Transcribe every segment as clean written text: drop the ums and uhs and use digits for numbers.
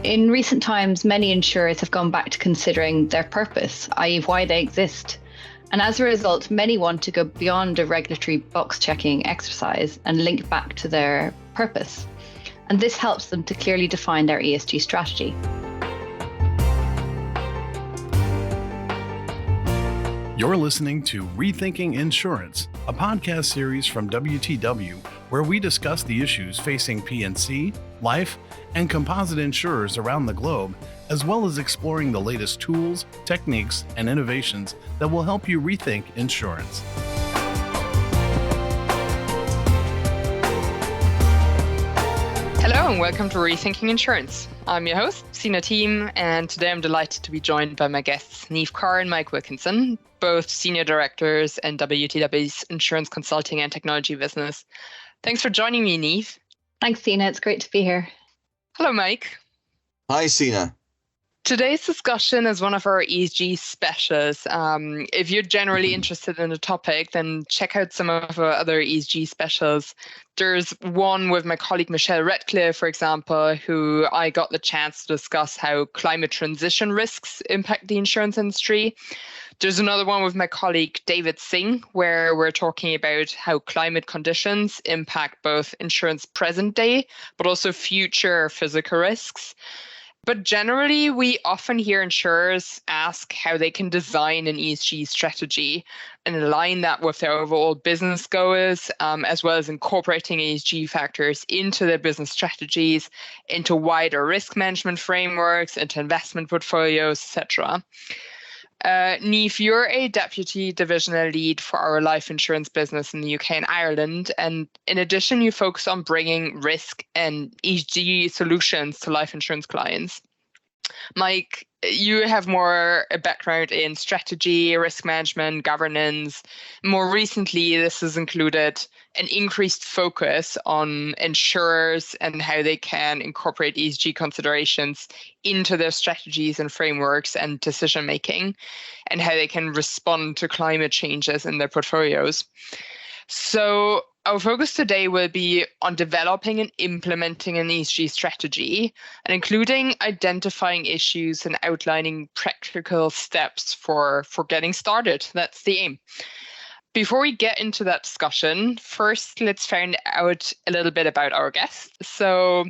In recent times, many insurers have gone back to considering their purpose, i.e. why they exist. And as a result, many want to go beyond a regulatory box-checking exercise and link back to their purpose. And this helps them to clearly define their ESG strategy. You're listening to Rethinking Insurance, a podcast series from WTW, where we discuss the issues facing P&C, life, and composite insurers around the globe, as well as exploring the latest tools, techniques, and innovations that will help you rethink insurance. Hello and welcome to Rethinking Insurance. I'm your host, Sina Thieme, and today I'm delighted to be joined by my guests, Niamh Carr and Mike Wilkinson, both senior directors in WTW's insurance consulting and technology business. Thanks for joining me, Niamh. Thanks, Sina. It's great to be here. Hello, Mike. Hi, Sina. Today's discussion is one of our ESG specials. If you're generally interested in the topic, then check out some of our other ESG specials. There's one with my colleague Michelle Radcliffe, for example, who I got the chance to discuss how climate transition risks impact the insurance industry. There's another one with my colleague David Singh, where we're talking about how climate conditions impact both insurance present day, but also future physical risks. But generally, we often hear insurers ask how they can design an ESG strategy and align that with their overall business goals, as well as incorporating ESG factors into their business strategies, into wider risk management frameworks, into investment portfolios, etc. Niamh, you're a deputy divisional lead for our life insurance business in the UK and Ireland. And in addition, you focus on bringing risk and ESG solutions to life insurance clients. Mike, you have more a background in strategy, risk management, governance. More recently, this has included an increased focus on insurers and how they can incorporate ESG considerations into their strategies and frameworks and decision making, and how they can respond to climate changes in their portfolios. So our focus today will be on developing and implementing an ESG strategy, and including identifying issues and outlining practical steps for getting started. That's the aim. Before we get into that discussion, first, let's find out a little bit about our guest. So,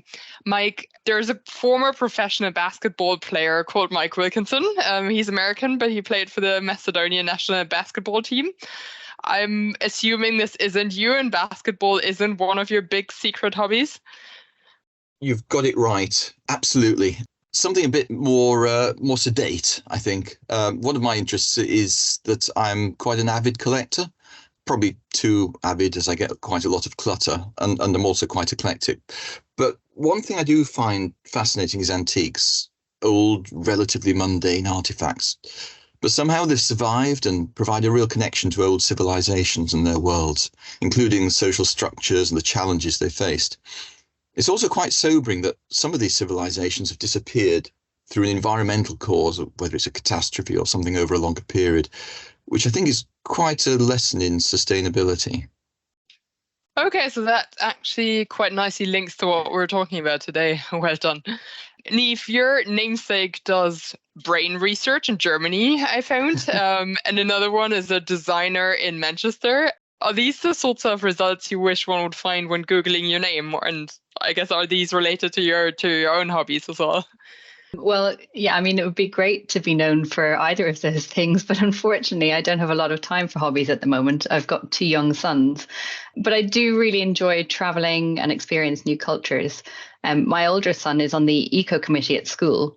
Mike, there's a former professional basketball player called Mike Wilkinson. He's American, but he played for the Macedonian national basketball team. I'm assuming this isn't you, and basketball isn't one of your big secret hobbies? You've got it right. Absolutely. Something a bit more sedate, I think. One of my interests is that I'm quite an avid collector, probably too avid as I get quite a lot of clutter, and I'm also quite eclectic. But one thing I do find fascinating is antiques, old, relatively mundane artifacts. But somehow they've survived and provide a real connection to old civilizations and their worlds, including social structures and the challenges they faced. It's also quite sobering that some of these civilizations have disappeared through an environmental cause, whether it's a catastrophe or something over a longer period, which I think is quite a lesson in sustainability. Okay, so that actually quite nicely links to what we're talking about today. Well done. Niamh, your namesake does brain research in Germany, I found, and another one is a designer in Manchester. Are these the sorts of results you wish one would find when Googling your name? And I guess, are these related to your own hobbies as well? Well, yeah, I mean, it would be great to be known for either of those things, but unfortunately, I don't have a lot of time for hobbies at the moment. I've got 2 young sons, but I do really enjoy traveling and experience new cultures. My older son is on the eco committee at school.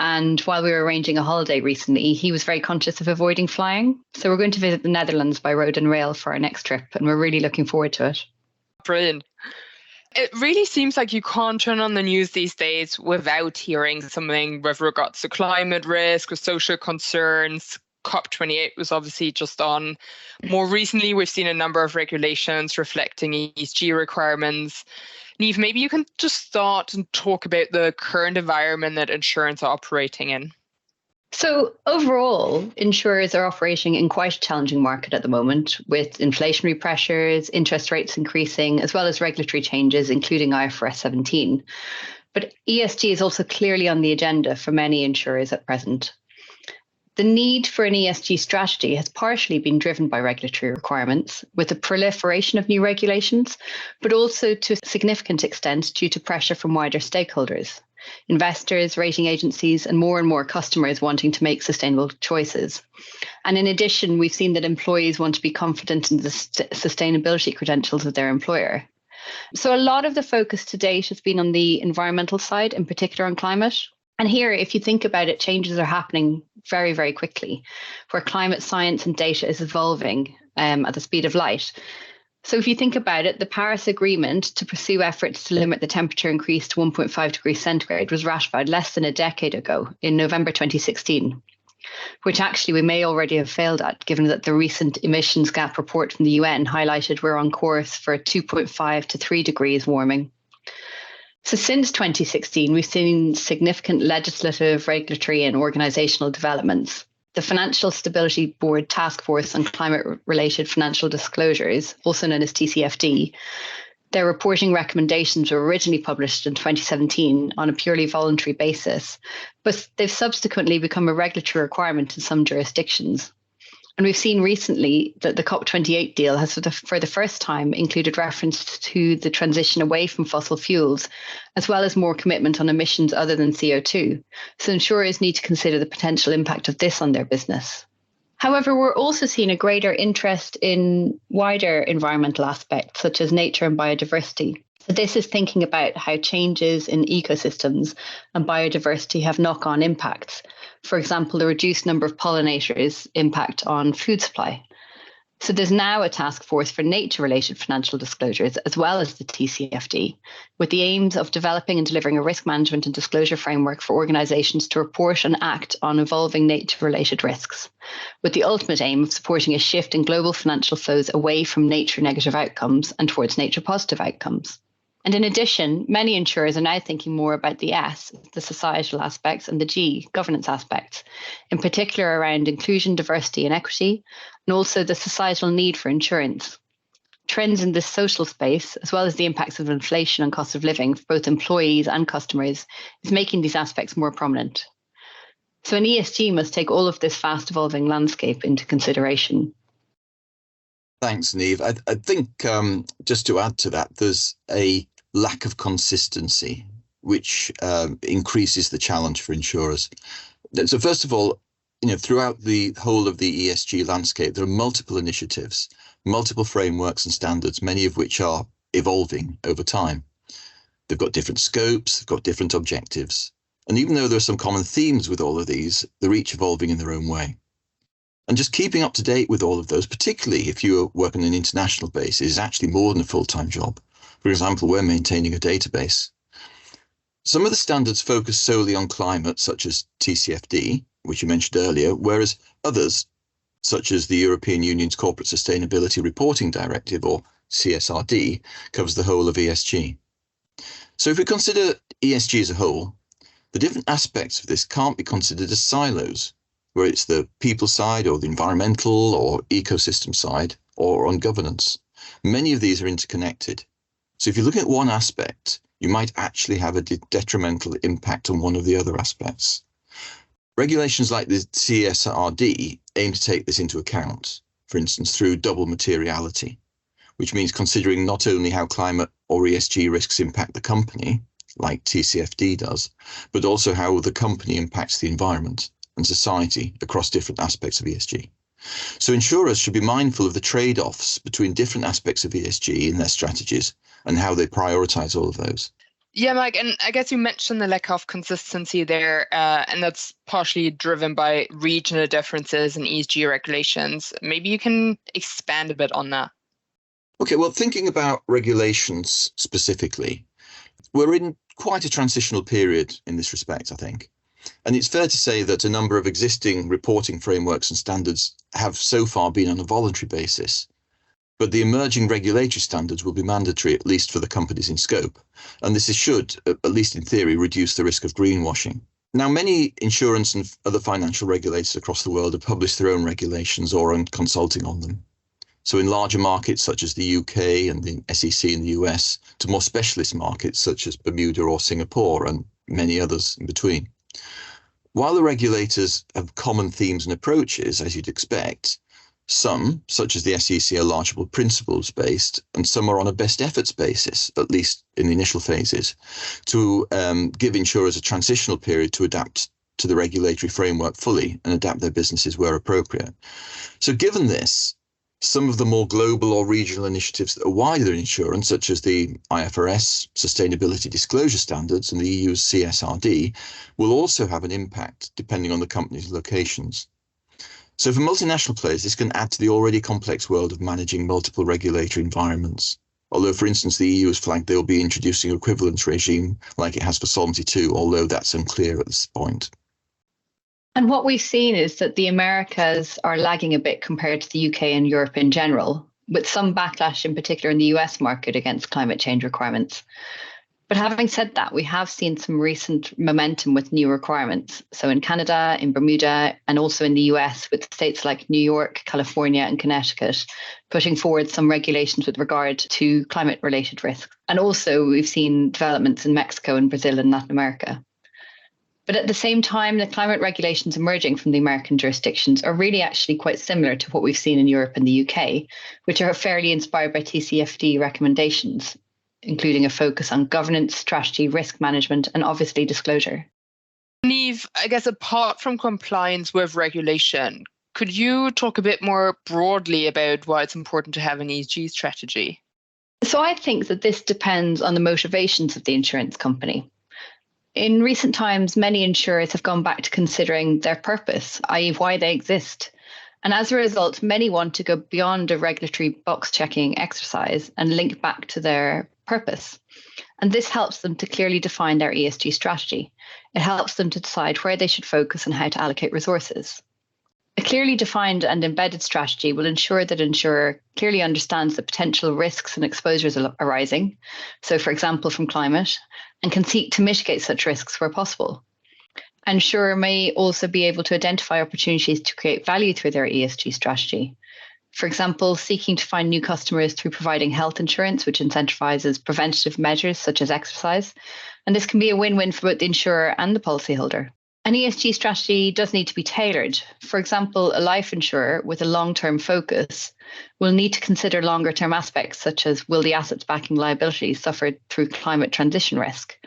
And while we were arranging a holiday recently, he was very conscious of avoiding flying. So we're going to visit the Netherlands by road and rail for our next trip, and we're really looking forward to it. Brilliant. It really seems like you can't turn on the news these days without hearing something with regards to climate risk or social concerns. COP28 was obviously just on. More recently, we've seen a number of regulations reflecting ESG requirements. Niamh, maybe you can just start and talk about the current environment that insurance are operating in. So overall, insurers are operating in quite a challenging market at the moment, with inflationary pressures, interest rates increasing, as well as regulatory changes, including IFRS 17. But ESG is also clearly on the agenda for many insurers at present. The need for an ESG strategy has partially been driven by regulatory requirements, with the proliferation of new regulations, but also to a significant extent due to pressure from wider stakeholders, investors, rating agencies, and more customers wanting to make sustainable choices. And in addition, we've seen that employees want to be confident in the sustainability credentials of their employer. So a lot of the focus to date has been on the environmental side, in particular on climate. And here, if you think about it, changes are happening very, very quickly, where climate science and data is evolving at the speed of light. So if you think about it, the Paris Agreement to pursue efforts to limit the temperature increase to 1.5 degrees centigrade was ratified less than a decade ago in November 2016, which actually we may already have failed at, given that the recent emissions gap report from the UN highlighted we're on course for 2.5 to 3 degrees warming. So since 2016, we've seen significant legislative, regulatory and organisational developments. The Financial Stability Board Task Force on Climate-Related Financial Disclosures, also known as TCFD, their reporting recommendations were originally published in 2017 on a purely voluntary basis, but they've subsequently become a regulatory requirement in some jurisdictions. And we've seen recently that the COP28 deal has for the first time included reference to the transition away from fossil fuels, as well as more commitment on emissions other than CO2. So insurers need to consider the potential impact of this on their business. However, we're also seeing a greater interest in wider environmental aspects, such as nature and biodiversity. So this is thinking about how changes in ecosystems and biodiversity have knock-on impacts. For example, the reduced number of pollinators impact on food supply. So there's now a task force for nature-related financial disclosures, as well as the TCFD, with the aims of developing and delivering a risk management and disclosure framework for organisations to report and act on evolving nature-related risks, with the ultimate aim of supporting a shift in global financial flows away from nature-negative outcomes and towards nature-positive outcomes. And in addition, many insurers are now thinking more about the S, the societal aspects, and the G, governance aspects, in particular around inclusion, diversity, and equity, and also the societal need for insurance. Trends in this social space, as well as the impacts of inflation and cost of living for both employees and customers, is making these aspects more prominent. So an ESG must take all of this fast evolving landscape into consideration. Thanks, Niamh. I think just to add to that, there's a lack of consistency, which increases the challenge for insurers. So first of all, throughout the whole of the ESG landscape, there are multiple initiatives, multiple frameworks and standards, many of which are evolving over time. They've got different scopes, they've got different objectives. And even though there are some common themes with all of these, they're each evolving in their own way. And just keeping up to date with all of those, particularly if you work on an international basis, is actually more than a full-time job. For example, we're maintaining a database. Some of the standards focus solely on climate, such as TCFD, which you mentioned earlier, whereas others, such as the European Union's Corporate Sustainability Reporting Directive, or CSRD, covers the whole of ESG. So if we consider ESG as a whole, the different aspects of this can't be considered as silos, where it's the people side or the environmental or ecosystem side or on governance. Many of these are interconnected. So if you look at one aspect, you might actually have a detrimental impact on one of the other aspects. Regulations like the CSRD aim to take this into account, for instance, through double materiality, which means considering not only how climate or ESG risks impact the company, like TCFD does, but also how the company impacts the environment and society across different aspects of ESG. So insurers should be mindful of the trade-offs between different aspects of ESG in their strategies and how they prioritize all of those. Yeah, Mike, and I guess you mentioned the lack of consistency there, and that's partially driven by regional differences in ESG regulations. Maybe you can expand a bit on that. Okay, well, thinking about regulations specifically, we're in quite a transitional period in this respect, I think. And it's fair to say that a number of existing reporting frameworks and standards have so far been on a voluntary basis. But the emerging regulatory standards will be mandatory, at least for the companies in scope. And this should, at least in theory, reduce the risk of greenwashing. Now, many insurance and other financial regulators across the world have published their own regulations or are consulting on them. So in larger markets such as the UK and the SEC in the US, to more specialist markets such as Bermuda or Singapore and many others in between. While the regulators have common themes and approaches, as you'd expect, some, such as the SEC, are larger principles based, and some are on a best efforts basis, at least in the initial phases, to give insurers a transitional period to adapt to the regulatory framework fully and adapt their businesses where appropriate. So given this, some of the more global or regional initiatives that are wider in insurance, such as the IFRS Sustainability Disclosure Standards and the EU's CSRD, will also have an impact depending on the company's locations. So for multinational players, this can add to the already complex world of managing multiple regulatory environments. Although, for instance, the EU has flagged they'll be introducing an equivalence regime like it has for Solvency II, although that's unclear at this point. And what we've seen is that the Americas are lagging a bit compared to the UK and Europe in general, with some backlash in particular in the US market against climate change requirements. But having said that, we have seen some recent momentum with new requirements. So in Canada, in Bermuda, and also in the US, with states like New York, California, and Connecticut putting forward some regulations with regard to climate-related risks. And also we've seen developments in Mexico and Brazil and Latin America. But at the same time, the climate regulations emerging from the American jurisdictions are really actually quite similar to what we've seen in Europe and the UK, which are fairly inspired by TCFD recommendations, including a focus on governance, strategy, risk management, and obviously disclosure. Niamh, I guess apart from compliance with regulation, could you talk a bit more broadly about why it's important to have an ESG strategy? So I think that this depends on the motivations of the insurance company. In recent times, many insurers have gone back to considering their purpose, i.e. why they exist. And as a result, many want to go beyond a regulatory box-checking exercise and link back to their purpose. And this helps them to clearly define their ESG strategy. It helps them to decide where they should focus and how to allocate resources. A clearly defined and embedded strategy will ensure that an insurer clearly understands the potential risks and exposures arising, so for example from climate, and can seek to mitigate such risks where possible. An insurer may also be able to identify opportunities to create value through their ESG strategy. For example, seeking to find new customers through providing health insurance, which incentivizes preventative measures such as exercise. And this can be a win-win for both the insurer and the policyholder. An ESG strategy does need to be tailored. For example, a life insurer with a long-term focus will need to consider longer-term aspects, such as will the assets backing liabilities suffer through climate transition risk,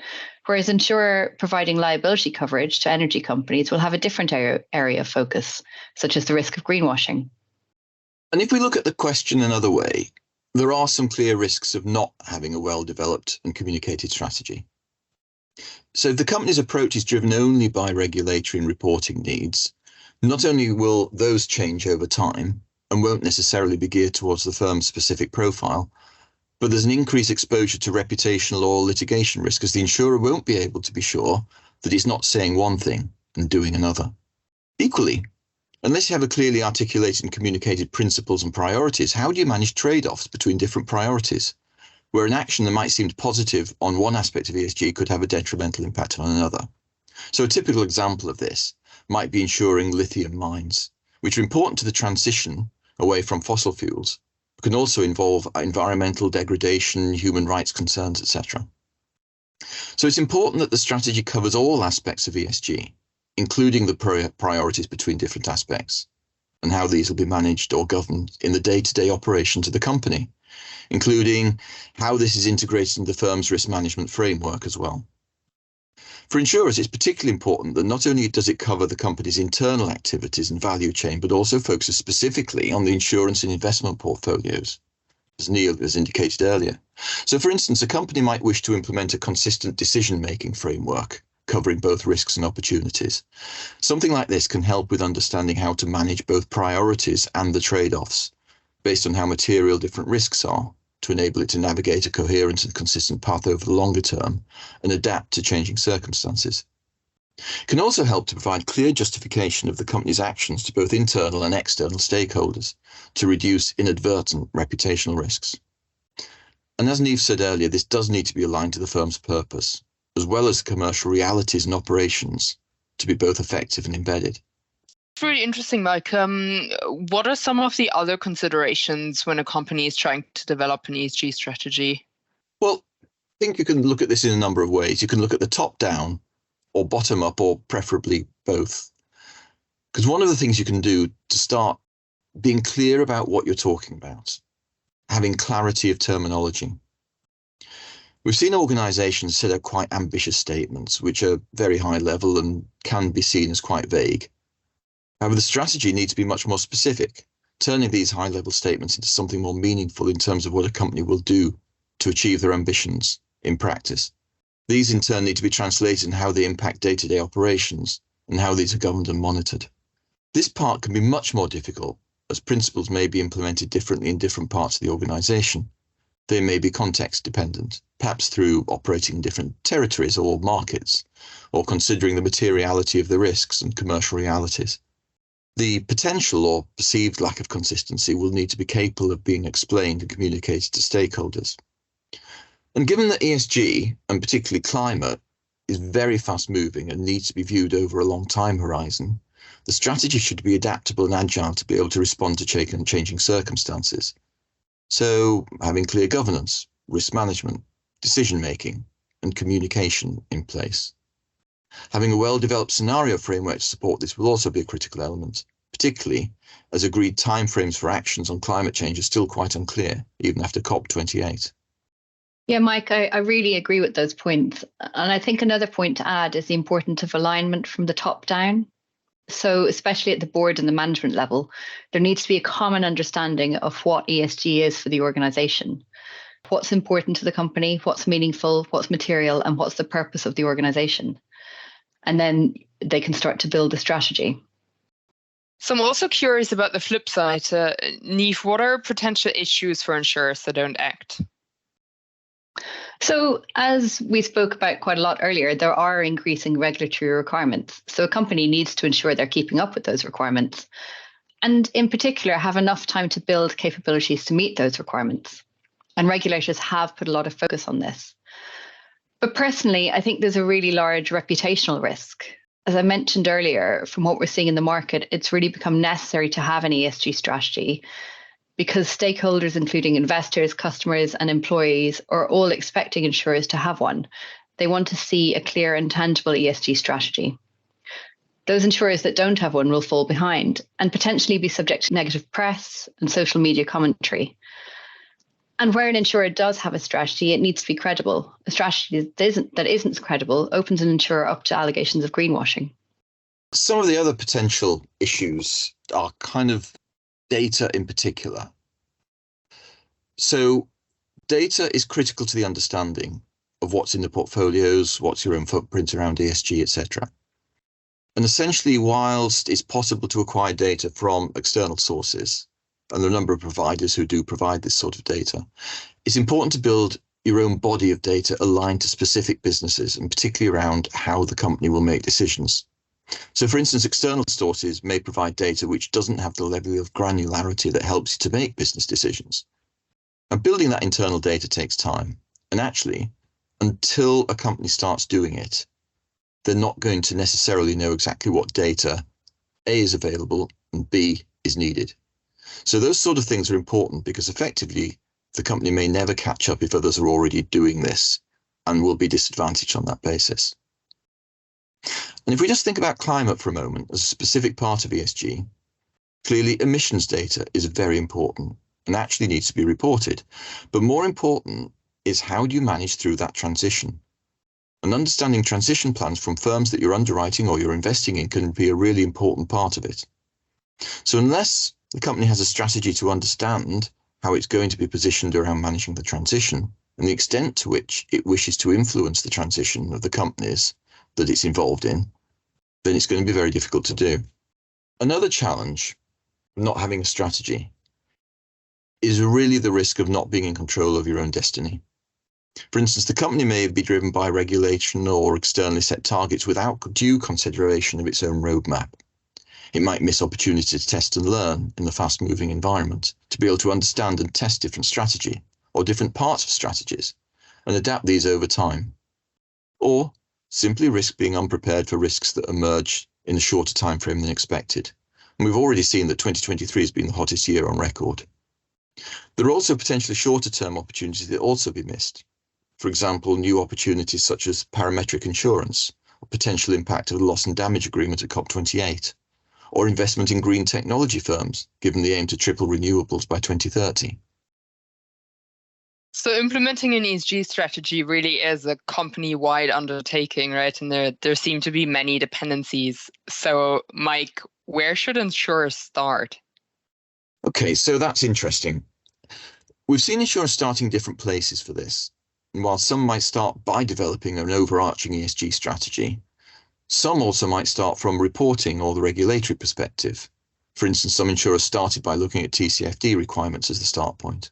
whereas insurer providing liability coverage to energy companies will have a different area of focus, such as the risk of greenwashing. And if we look at the question another way, there are some clear risks of not having a well-developed and communicated strategy. So if the company's approach is driven only by regulatory and reporting needs, not only will those change over time and won't necessarily be geared towards the firm's specific profile, but there's an increased exposure to reputational or litigation risk, as the insurer won't be able to be sure that it's not saying one thing and doing another. Equally, unless you have a clearly articulated and communicated principles and priorities, how do you manage trade-offs between different priorities, where an action that might seem positive on one aspect of ESG could have a detrimental impact on another? So a typical example of this might be insuring lithium mines, which are important to the transition away from fossil fuels, but can also involve environmental degradation, human rights concerns, etc. So it's important that the strategy covers all aspects of ESG, including the priorities between different aspects, and how these will be managed or governed in the day-to-day operations of the company, including how this is integrated into the firm's risk management framework as well. For insurers, it's particularly important that not only does it cover the company's internal activities and value chain, but also focuses specifically on the insurance and investment portfolios, as Niamh has indicated earlier. So for instance, a company might wish to implement a consistent decision-making framework covering both risks and opportunities. Something like this can help with understanding how to manage both priorities and the trade-offs based on how material different risks are, to enable it to navigate a coherent and consistent path over the longer term and adapt to changing circumstances. It can also help to provide clear justification of the company's actions to both internal and external stakeholders to reduce inadvertent reputational risks. And as Niamh said earlier, this does need to be aligned to the firm's purpose, as well as the commercial realities and operations, to be both effective and embedded. It's really interesting, Mike. What are some of the other considerations when a company is trying to develop an ESG strategy? Well, I think you can look at this in a number of ways. You can look at the top down or bottom up, or preferably both. Because one of the things you can do to start being clear about what you're talking about, having clarity of terminology. We've seen organizations set up quite ambitious statements, which are very high level and can be seen as quite vague. However, the strategy needs to be much more specific, turning these high level statements into something more meaningful in terms of what a company will do to achieve their ambitions in practice. These in turn need to be translated in how they impact day-to-day operations and how these are governed and monitored. This part can be much more difficult, as principles may be implemented differently in different parts of the organization. They may be context dependent, perhaps through operating in different territories or markets, or considering the materiality of the risks and commercial realities. The potential or perceived lack of consistency will need to be capable of being explained and communicated to stakeholders. And given that ESG, and particularly climate, is very fast moving and needs to be viewed over a long time horizon, the strategy should be adaptable and agile to be able to respond to changing circumstances. So having clear governance, risk management, decision making, and communication in place. Having a well-developed scenario framework to support this will also be a critical element, particularly as agreed timeframes for actions on climate change are still quite unclear, even after COP28. Yeah, Mike, I really agree with those points. And I think another point to add is the importance of alignment from the top down. So especially at the board and the management level, there needs to be a common understanding of what ESG is for the organization. What's important to the company, what's meaningful, what's material, and what's the purpose of the organization. And then they can start to build a strategy. So I'm also curious about the flip side. Niamh, what are potential issues for insurers that don't act? So as we spoke about quite a lot earlier, there are increasing regulatory requirements. So a company needs to ensure they're keeping up with those requirements. And in particular, have enough time to build capabilities to meet those requirements. And regulators have put a lot of focus on this. But personally, I think there's a really large reputational risk. As I mentioned earlier, from what we're seeing in the market, it's really become necessary to have an ESG strategy because stakeholders, including investors, customers, and employees, are all expecting insurers to have one. They want to see a clear and tangible ESG strategy. Those insurers that don't have one will fall behind and potentially be subject to negative press and social media commentary. And where an insurer does have a strategy, it needs to be credible. A strategy that isn't credible opens an insurer up to allegations of greenwashing. Some of the other potential issues are kind of data in particular. So data is critical to the understanding of what's in the portfolios, what's your own footprint around ESG, etc. And essentially, whilst it's possible to acquire data from external sources, and there are a number of providers who do provide this sort of data, it's important to build your own body of data aligned to specific businesses, and particularly around how the company will make decisions. So, for instance, external sources may provide data which doesn't have the level of granularity that helps you to make business decisions. And building that internal data takes time. And actually, until a company starts doing it, they're not going to necessarily know exactly what data A is available and B is needed. So those sort of things are important because effectively the company may never catch up if others are already doing this and will be disadvantaged on that basis. And if we just think about climate for a moment as a specific part of ESG, clearly emissions data is very important and actually needs to be reported. But more important is how do you manage through that transition? And understanding transition plans from firms that you're underwriting or you're investing in can be a really important part of it. So unless the company has a strategy to understand how it's going to be positioned around managing the transition and the extent to which it wishes to influence the transition of the companies that it's involved in, then it's going to be very difficult to do. Another challenge of not having a strategy is really the risk of not being in control of your own destiny. For instance, the company may be driven by regulation or externally set targets without due consideration of its own roadmap. It might miss opportunity to test and learn in the fast-moving environment, to be able to understand and test different strategy or different parts of strategies and adapt these over time. Or simply risk being unprepared for risks that emerge in a shorter time frame than expected, And we've already seen that 2023 has been the hottest year on record. There are also potentially shorter-term opportunities that also be missed. For example, new opportunities such as parametric insurance, or potential impact of the loss and damage agreement at COP28, or investment in green technology firms, given the aim to triple renewables by 2030. So implementing an ESG strategy really is a company-wide undertaking, right? And there seem to be many dependencies. So Mike, where should insurers start? Okay, so that's interesting. We've seen insurers starting different places for this. And while some might start by developing an overarching ESG strategy, some also might start from reporting or the regulatory perspective. For instance, some insurers started by looking at TCFD requirements as the start point.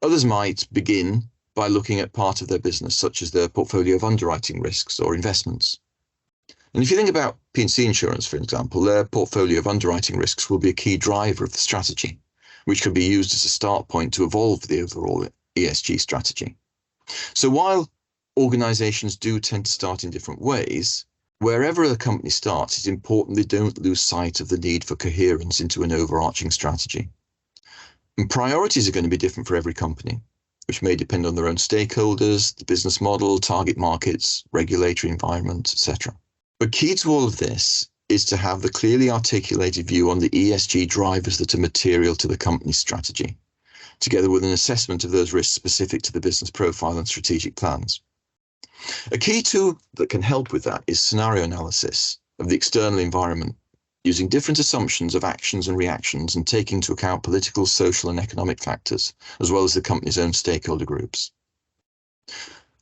Others might begin by looking at part of their business, such as their portfolio of underwriting risks or investments. And if you think about P&C insurance, for example, their portfolio of underwriting risks will be a key driver of the strategy, which can be used as a start point to evolve the overall ESG strategy. So while organizations do tend to start in different ways, wherever a company starts, it's important they don't lose sight of the need for coherence into an overarching strategy. And priorities are going to be different for every company, which may depend on their own stakeholders, the business model, target markets, regulatory environment, etc. But key to all of this is to have the clearly articulated view on the ESG drivers that are material to the company's strategy, together with an assessment of those risks specific to the business profile and strategic plans. A key tool that can help with that is scenario analysis of the external environment, using different assumptions of actions and reactions and taking into account political, social, and economic factors, as well as the company's own stakeholder groups.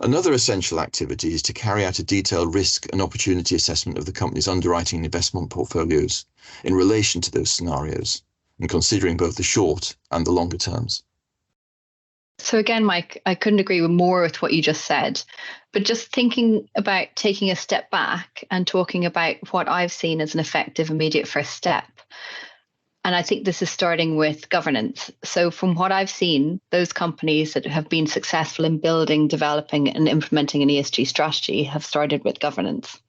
Another essential activity is to carry out a detailed risk and opportunity assessment of the company's underwriting and investment portfolios in relation to those scenarios, and considering both the short and the longer terms. So again, Mike, I couldn't agree more with what you just said, but just thinking about taking a step back and talking about what I've seen as an effective immediate first step. And I think this is starting with governance. So from what I've seen, those companies that have been successful in building, developing and implementing an ESG strategy have started with governance.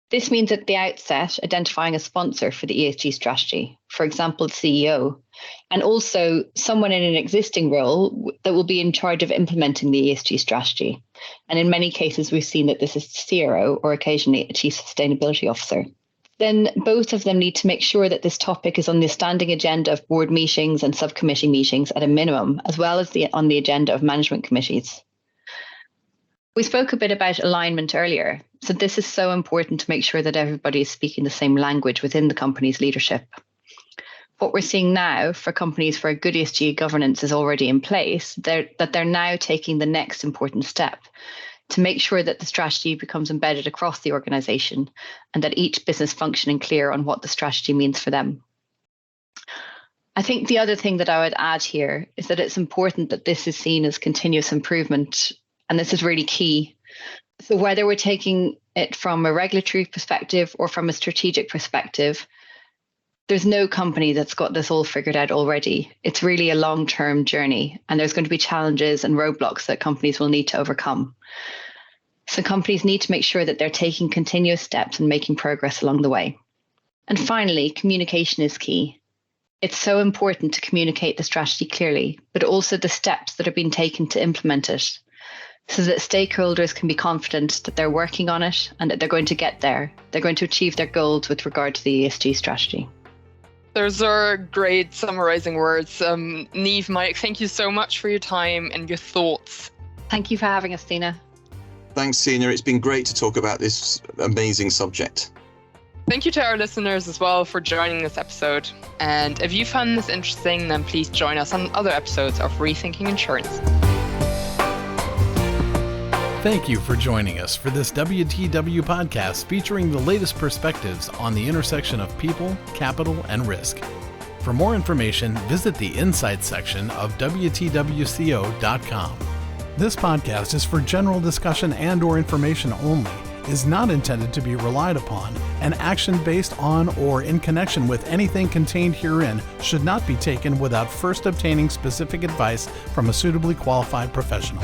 This means at the outset, identifying a sponsor for the ESG strategy, for example, the CEO, and also someone in an existing role that will be in charge of implementing the ESG strategy. And in many cases, we've seen that this is the CRO or occasionally a chief sustainability officer. Then both of them need to make sure that this topic is on the standing agenda of board meetings and subcommittee meetings at a minimum, as well as on the agenda of management committees. We spoke a bit about alignment earlier. So this is so important to make sure that everybody is speaking the same language within the company's leadership. What we're seeing now for companies where good ESG governance is already in place, that they're now taking the next important step to make sure that the strategy becomes embedded across the organization and that each business functioning clear on what the strategy means for them. I think the other thing that I would add here is that it's important that this is seen as continuous improvement. And this is really key. So whether we're taking it from a regulatory perspective or from a strategic perspective, there's no company that's got this all figured out already. It's really a long-term journey, and there's going to be challenges and roadblocks that companies will need to overcome. So companies need to make sure that they're taking continuous steps and making progress along the way. And finally, communication is key. It's so important to communicate the strategy clearly, but also the steps that are being taken to implement it, so that stakeholders can be confident that they're working on it and that they're going to get there. They're going to achieve their goals with regard to the ESG strategy. Those are great summarizing words. Niamh, Mike, thank you so much for your time and your thoughts. Thank you for having us, Sina. Thanks, Sina. It's been great to talk about this amazing subject. Thank you to our listeners as well for joining this episode. And if you found this interesting, then please join us on other episodes of Rethinking Insurance. Thank you for joining us for this WTW podcast featuring the latest perspectives on the intersection of people, capital, and risk. For more information, visit the Insights section of WTWCO.com. This podcast is for general discussion and/or information only, is not intended to be relied upon, and action based on or in connection with anything contained herein should not be taken without first obtaining specific advice from a suitably qualified professional.